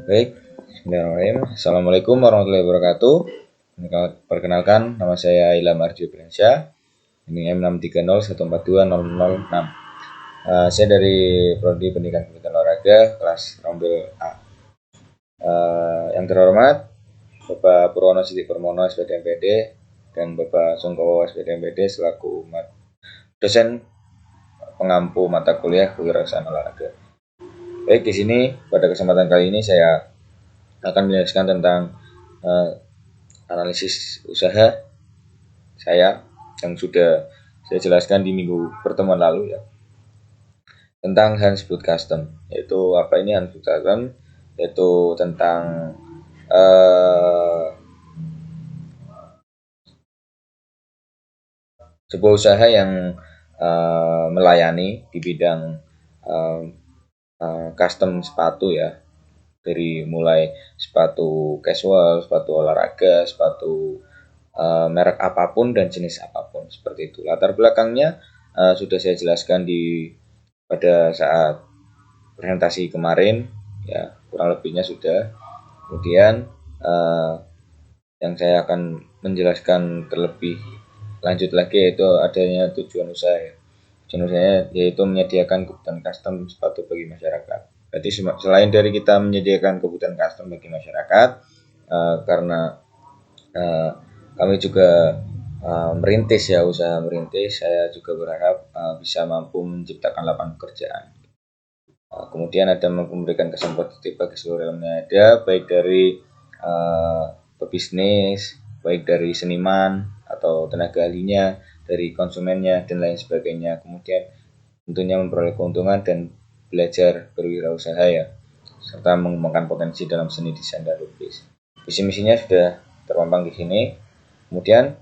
Baik, bismillahirrahmanirrahim. Assalamualaikum warahmatullahi wabarakatuh. Perkenalkan, nama saya Ilham Arjo Bransyah. Ini M6301420006. Saya dari Prodi Pendidikan Kebutuhan Olahraga kelas Rombel A. Yang terhormat Bapak Purwono Siti Purmono SPD MPD dan Bapak Sungkowo SPD MPD selaku dosen pengampu mata kuliah kewirausahaan olahraga. Baik, di sini pada kesempatan kali ini saya akan menjelaskan tentang analisis usaha saya yang sudah saya jelaskan di minggu pertemuan lalu ya, tentang Hansboot Custom. Yaitu apa ini Hansboot Custom? Yaitu tentang sebuah usaha yang melayani di bidang custom sepatu ya, dari mulai sepatu casual, sepatu olahraga, sepatu merek apapun dan jenis apapun, seperti itu. Latar belakangnya sudah saya jelaskan pada saat presentasi kemarin ya, kurang lebihnya sudah. Kemudian yang saya akan menjelaskan terlebih lanjut lagi yaitu adanya tujuan usaha ya. Tujuan usahanya yaitu menyediakan kebutuhan custom sepatu bagi masyarakat. Berarti selain dari kita menyediakan kebutuhan custom bagi masyarakat, karena kami juga merintis ya, usaha merintis, saya juga berharap bisa mampu menciptakan lapangan pekerjaan. Kemudian ada memberikan kesan positif bagi seluruh elemen yang ada, baik dari pebisnis, baik dari seniman atau tenaga ahlinya, dari konsumennya dan lain sebagainya. Kemudian tentunya memperoleh keuntungan dan belajar berwirausaha ya, serta mengembangkan potensi dalam seni desain dan lukis. Visi misinya sudah terpampang di sini. Kemudian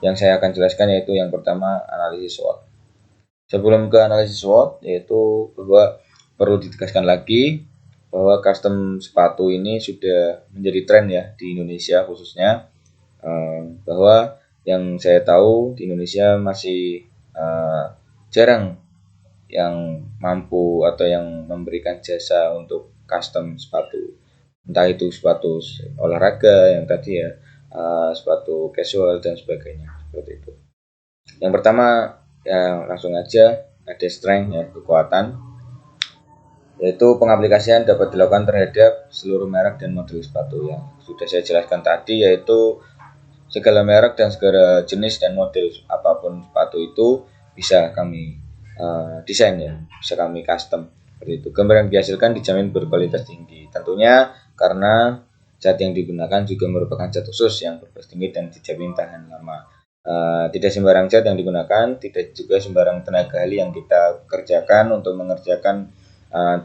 yang saya akan jelaskan yaitu yang pertama, analisis SWOT. Sebelum ke analisis SWOT, yaitu bahwa perlu ditegaskan lagi bahwa custom sepatu ini sudah menjadi tren ya di Indonesia khususnya, bahwa yang saya tahu di Indonesia masih jarang yang mampu atau yang memberikan jasa untuk custom sepatu, entah itu sepatu olahraga yang tadi ya, sepatu casual dan sebagainya, seperti itu. Yang pertama ya, langsung aja ada strength ya, kekuatan, yaitu pengaplikasian dapat dilakukan terhadap seluruh merek dan model sepatu yang sudah saya jelaskan tadi, yaitu segala merek dan segala jenis dan model apapun sepatu itu bisa kami desain ya, bisa kami custom seperti itu. Gambar yang dihasilkan dijamin berkualitas tinggi, tentunya karena cat yang digunakan juga merupakan cat khusus yang berkualitas tinggi dan dijamin tahan lama. Tidak sembarang cat yang digunakan, tidak juga sembarang tenaga ahli yang kita kerjakan untuk mengerjakan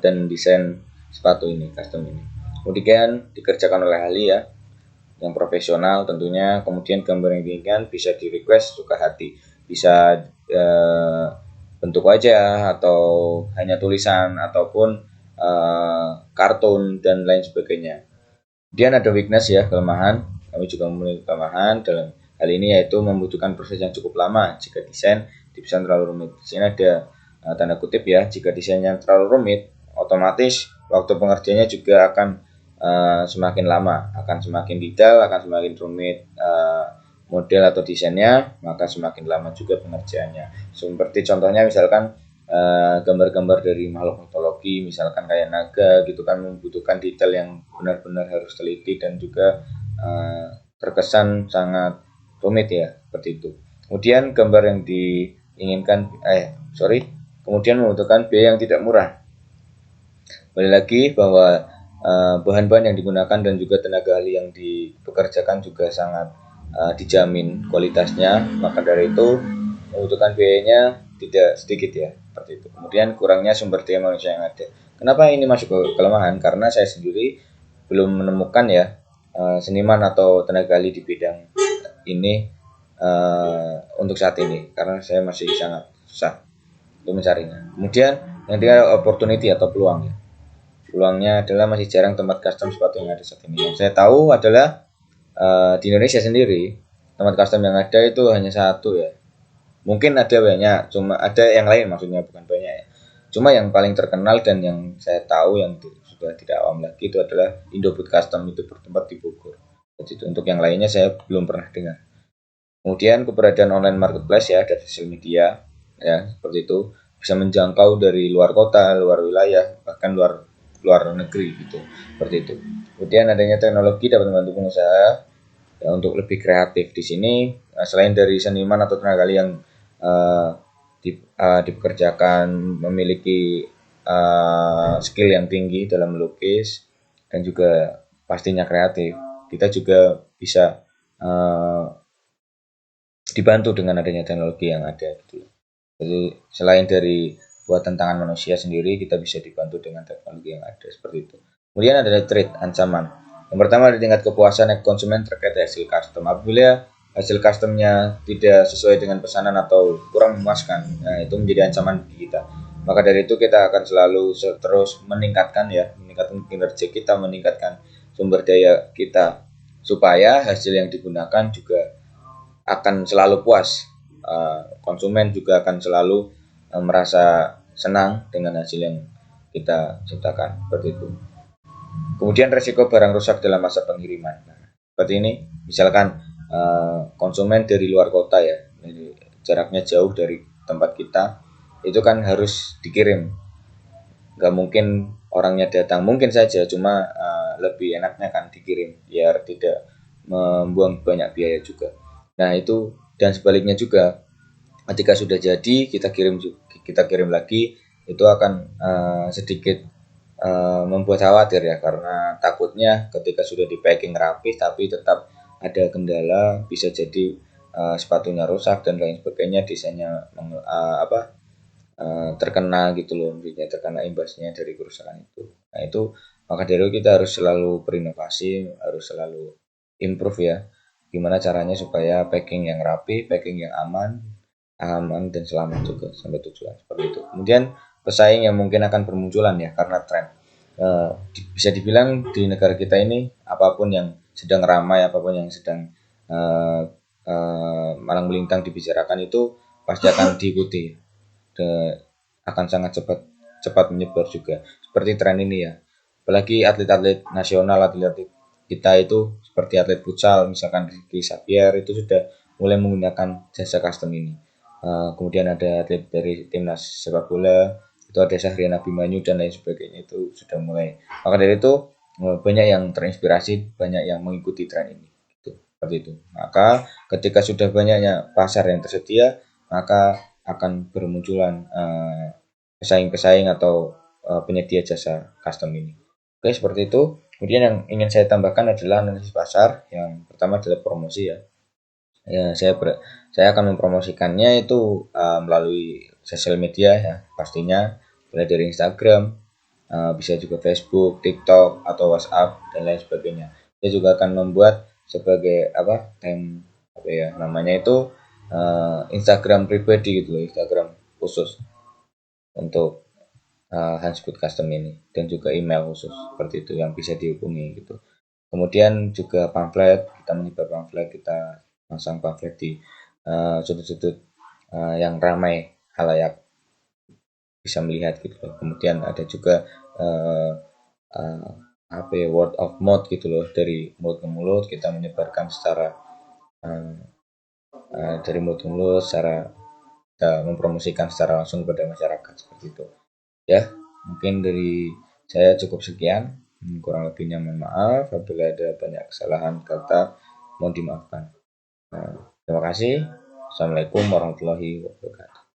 dan desain sepatu ini, custom ini. Kemudian dikerjakan oleh ahli ya, yang profesional tentunya. Kemudian gambar yang diinginkan bisa di request suka hati, bisa bentuk wajah atau hanya tulisan ataupun kartun dan lain sebagainya. Kemudian ada weakness ya, kelemahan. Kami juga memiliki kelemahan dalam hal ini, yaitu membutuhkan proses yang cukup lama jika desain terlalu rumit. Di sini ada tanda kutip ya, jika desainnya terlalu rumit, otomatis waktu pengerjaannya juga akan semakin lama, akan semakin detail, akan semakin rumit model atau desainnya, maka semakin lama juga pengerjaannya. Seperti contohnya misalkan gambar-gambar dari makhluk mitologi, misalkan kayak naga gitu kan, membutuhkan detail yang benar-benar harus teliti dan juga terkesan sangat rumit ya, seperti itu. Kemudian gambar yang diinginkan kemudian membutuhkan biaya yang tidak murah. Kembali lagi bahwa bahan-bahan yang digunakan dan juga tenaga ahli yang dipekerjakan juga sangat dijamin kualitasnya, maka dari itu membutuhkan biayanya tidak sedikit ya, seperti itu. Kemudian kurangnya sumber daya manusia yang ada. Kenapa ini masuk ke kelemahan? Karena saya sendiri belum menemukan ya seniman atau tenaga ahli di bidang ini untuk saat ini, karena saya masih sangat susah untuk mencarinya. Kemudian yang ketiga, opportunity atau peluang ya. Peluangnya adalah masih jarang tempat custom sepatu yang ada saat ini. Yang saya tahu adalah di Indonesia sendiri tempat custom yang ada itu hanya satu ya. Mungkin ada banyak, cuma ada yang lain maksudnya, bukan banyak ya. Cuma yang paling terkenal dan yang saya tahu yang sudah tidak awam lagi, itu adalah Indofood Custom, itu bertempat di Bogor. Jadi untuk yang lainnya saya belum pernah dengar. Kemudian keberadaan online marketplace ya dari sosial media ya seperti itu bisa menjangkau dari luar kota, luar wilayah, bahkan luar negeri gitu. Seperti itu. Kemudian adanya teknologi dapat membantu pengusaha ya, untuk lebih kreatif di sini. Selain dari seniman atau tenaga ahli yang dipekerjakan memiliki skill yang tinggi dalam melukis dan juga pastinya kreatif, kita juga bisa dibantu dengan adanya teknologi yang ada gitu. Jadi selain dari buat tantangan manusia sendiri, kita bisa dibantu dengan teknologi yang ada seperti itu. Kemudian ada threat, ancaman. Yang pertama ada tingkat kepuasan konsumen terkait hasil custom. Apabila hasil customnya tidak sesuai dengan pesanan atau kurang memuaskan, nah itu menjadi ancaman bagi kita. Maka dari itu kita akan selalu terus meningkatkan kinerja kita, meningkatkan sumber daya kita supaya hasil yang digunakan juga akan selalu puas. Konsumen juga akan selalu merasa senang dengan hasil yang kita ciptakan seperti itu. Kemudian resiko barang rusak dalam masa pengiriman. Seperti ini, misalkan konsumen dari luar kota ya, jaraknya jauh dari tempat kita, itu kan harus dikirim. Gak mungkin orangnya datang, mungkin saja, cuma lebih enaknya kan dikirim, biar tidak membuang banyak biaya juga. Nah itu, dan sebaliknya juga, ketika sudah jadi kita kirim lagi, itu akan sedikit membuat khawatir ya, karena takutnya ketika sudah di packing rapi tapi tetap ada kendala, bisa jadi sepatunya rusak dan lain sebagainya, desainnya terkena gitu loh, terkena imbasnya dari kerusakan itu. Nah itu, maka dari itu kita harus selalu berinovasi, harus selalu improve ya, gimana caranya supaya packing yang rapi, packing yang aman dan selamat juga sampai tujuan seperti itu. Kemudian pesaing yang mungkin akan bermunculan ya karena tren. Bisa dibilang di negara kita ini apapun yang sedang ramai, apapun yang sedang malang melintang dibicarakan itu pasti akan diikuti, akan sangat cepat menyebar juga. Seperti tren ini ya. Apalagi atlet-atlet nasional, atlet kita itu seperti atlet futsal, misalkan Rizky Sabier itu sudah mulai menggunakan jasa custom ini. Kemudian ada atlet dari timnas sepak bola, itu ada Syahrian Abimanyu dan lain sebagainya, itu sudah mulai. Maka dari itu banyak yang terinspirasi, banyak yang mengikuti tren ini. Seperti itu. Maka ketika sudah banyaknya pasar yang tersedia, maka akan bermunculan pesaing-pesaing atau penyedia jasa custom ini. Oke, seperti itu. Kemudian yang ingin saya tambahkan adalah analisis pasar. Yang pertama adalah promosi ya. Ya, saya akan mempromosikannya itu melalui sosial media ya, pastinya mulai dari Instagram, bisa juga Facebook, TikTok atau WhatsApp dan lain sebagainya. Saya juga akan membuat sebagai namanya itu Instagram pribadi gitu loh, Instagram khusus untuk Hansgood Custom ini, dan juga email khusus seperti itu yang bisa dihubungi gitu. Kemudian juga pamflet, kita menyebar pamflet, kita pasang pamflet di sudut-sudut yang ramai halayak bisa melihat gitu loh. Kemudian ada juga word of mouth gitu loh, dari mulut ke mulut kita menyebarkan secara dari mulut ke mulut, secara kita mempromosikan secara langsung kepada masyarakat seperti itu ya. Mungkin dari saya cukup sekian, kurang lebihnya mohon maaf apabila ada banyak kesalahan kata, mohon dimaafkan. Terima kasih. Assalamualaikum warahmatullahi wabarakatuh.